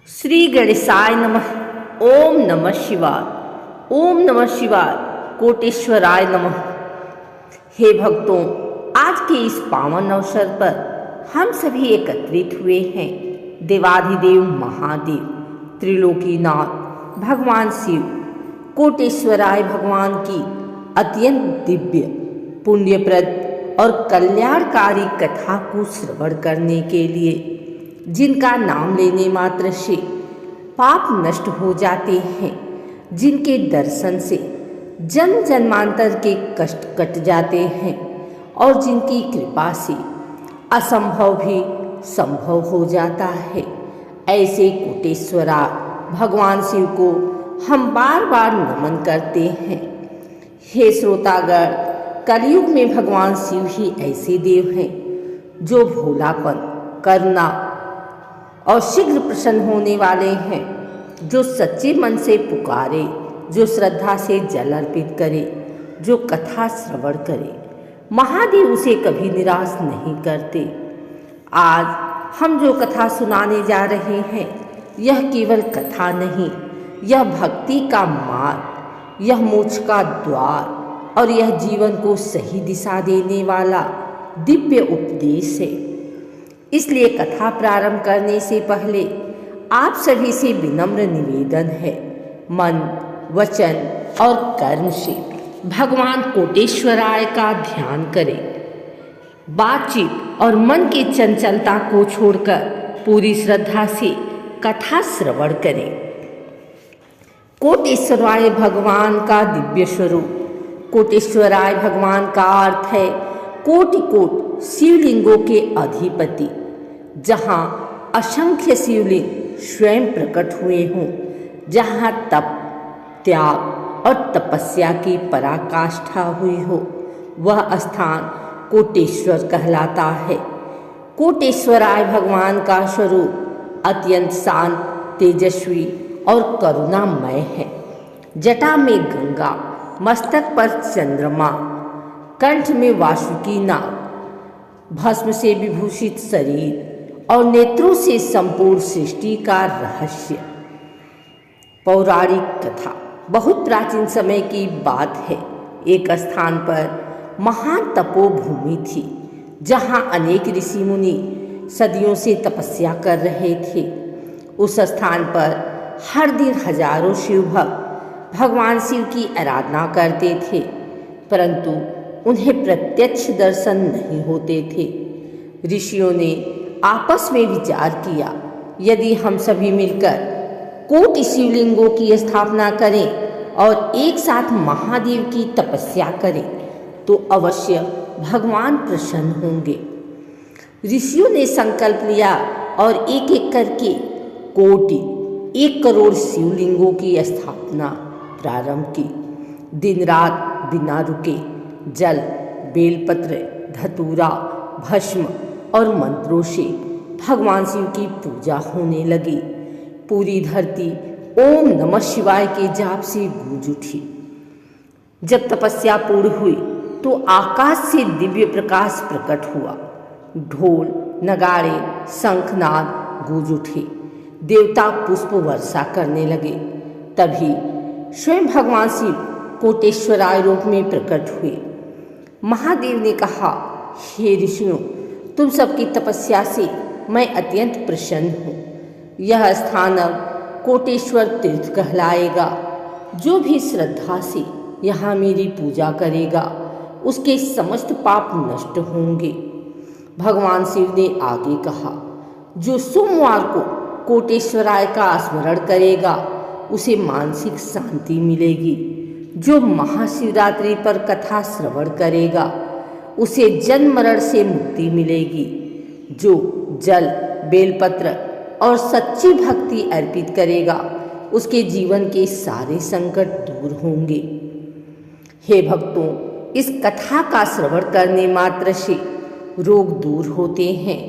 श्री गणेशाय नमः। ओम नमः शिवाय। ओम नमः शिवाय। कोटेश्वराय नमः। हे भक्तों, आज के इस पावन अवसर पर हम सभी एकत्रित हुए हैं देवाधिदेव महादेव त्रिलोकीनाथ भगवान शिव कोटेश्वराय भगवान की अत्यंत दिव्य पुण्यप्रद और कल्याणकारी कथा को श्रवण करने के लिए, जिनका नाम लेने मात्र से पाप नष्ट हो जाते हैं, जिनके दर्शन से जन्म जन्मांतर के कष्ट कट जाते हैं और जिनकी कृपा से असंभव भी संभव हो जाता है, ऐसे कोटेश्वरा भगवान शिव को हम बार बार नमन करते हैं। हे श्रोतागण, कलयुग में भगवान शिव ही ऐसे देव हैं जो भोलापन, करुणा और शीघ्र प्रसन्न होने वाले हैं, जो सच्चे मन से पुकारे, जो श्रद्धा से जल अर्पित करे, जो कथा श्रवण करे, महादेव उसे कभी निराश नहीं करते। आज हम जो कथा सुनाने जा रहे हैं, यह केवल कथा नहीं, यह भक्ति का मार्ग, यह मोक्ष का द्वार और यह जीवन को सही दिशा देने वाला दिव्य उपदेश है। इसलिए कथा प्रारंभ करने से पहले आप सभी से विनम्र निवेदन है, मन, वचन और कर्म से भगवान कोटेश्वराय का ध्यान करें। बातचीत और मन की चंचलता को छोड़कर पूरी श्रद्धा से कथा श्रवण करें। कोटेश्वराय भगवान का दिव्य स्वरूप। कोटेश्वराय भगवान का अर्थ है कोटि कोट शिवलिंगों के अधिपति, जहाँ असंख्य शिवलिंग स्वयं प्रकट हुए हों, जहाँ तप, त्याग और तपस्या की पराकाष्ठा हुई हो, वह स्थान कोटेश्वर कहलाता है। कोटेश्वराय भगवान का स्वरूप अत्यंत शांत, तेजस्वी और करुणामय है। जटा में गंगा, मस्तक पर चंद्रमा, कंठ में वासुकी नाग, भस्म से विभूषित शरीर और नेत्रों से संपूर्ण सृष्टि का रहस्य। पौराणिक कथा बहुत प्राचीन समय की बात है। एक स्थान पर महान तपोभूमि थी, जहां अनेक ऋषि मुनि सदियों से तपस्या कर रहे थे। उस स्थान पर हर दिन हजारों शिव भक्त भगवान शिव की आराधना करते थे, परंतु उन्हें प्रत्यक्ष दर्शन नहीं होते थे। ऋषियों ने आपस में विचार किया, यदि हम सभी मिलकर कोटि शिवलिंगों की स्थापना करें और एक साथ महादेव की तपस्या करें तो अवश्य भगवान प्रसन्न होंगे। ऋषियों ने संकल्प लिया और एक एक करके कोटि 1 करोड़ शिवलिंगों की स्थापना प्रारंभ की। दिन रात बिना रुके जल, बेलपत्र, धतूरा, भस्म और मंत्रों से भगवान शिव की पूजा होने लगी। पूरी धरती ओम नमः शिवाय के जाप से गूंज उठी। जब तपस्या पूर्ण हुई तो आकाश से दिव्य प्रकाश प्रकट हुआ। ढोल, नगाड़े, शंखनाद गूंज उठे। देवता पुष्प वर्षा करने लगे। तभी स्वयं भगवान शिव कोटेश्वराय रूप में प्रकट हुए। महादेव ने कहा, हे ऋषियों, तुम सबकी तपस्या से मैं अत्यंत प्रसन्न हूँ। यह स्थान अब कोटेश्वर तीर्थ कहलाएगा। जो भी श्रद्धा से यहाँ मेरी पूजा करेगा, उसके समस्त पाप नष्ट होंगे। भगवान शिव ने आगे कहा, जो सोमवार को कोटेश्वराय का स्मरण करेगा, उसे मानसिक शांति मिलेगी। जो महाशिवरात्रि पर कथा श्रवण करेगा, उसे जन्म मरण से मुक्ति मिलेगी। जो जल, बेलपत्र और सच्ची भक्ति अर्पित करेगा, उसके जीवन के सारे संकट दूर होंगे। हे भक्तों, इस कथा का श्रवण करने मात्र से रोग दूर होते हैं,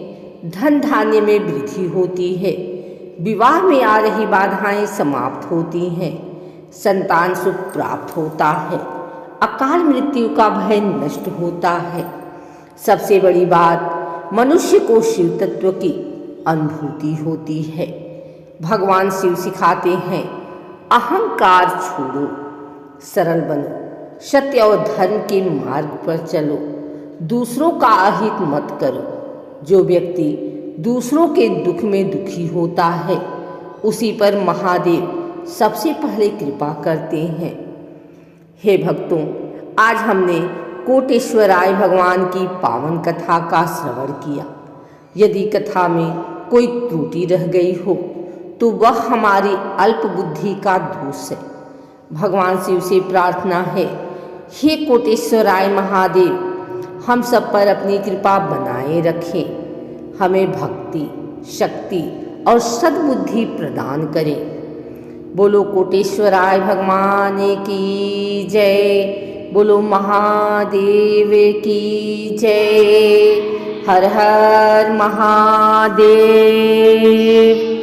धन धान्य में वृद्धि होती है, विवाह में आ रही बाधाएं समाप्त होती हैं, संतान सुख प्राप्त होता है, अकाल मृत्यु का भय नष्ट होता है। सबसे बड़ी बात, मनुष्य को शिव तत्व की अनुभूति होती है। भगवान शिव सिखाते हैं, अहंकार छोड़ो, सरल बनो, सत्य और धर्म के मार्ग पर चलो, दूसरों का अहित मत करो। जो व्यक्ति दूसरों के दुख में दुखी होता है, उसी पर महादेव सबसे पहले कृपा करते हैं। हे भक्तों, आज हमने कोटेश्वराय भगवान की पावन कथा का श्रवण किया। यदि कथा में कोई त्रुटि रह गई हो तो वह हमारी अल्प बुद्धि का दोष है। भगवान शिव से प्रार्थना है, हे कोटेश्वराय महादेव, हम सब पर अपनी कृपा बनाए रखें, हमें भक्ति, शक्ति और सद्बुद्धि प्रदान करें। बोलो कोटेश्वराय भगवान की जय, बोलो महादेव की जय। हर हर महादेव।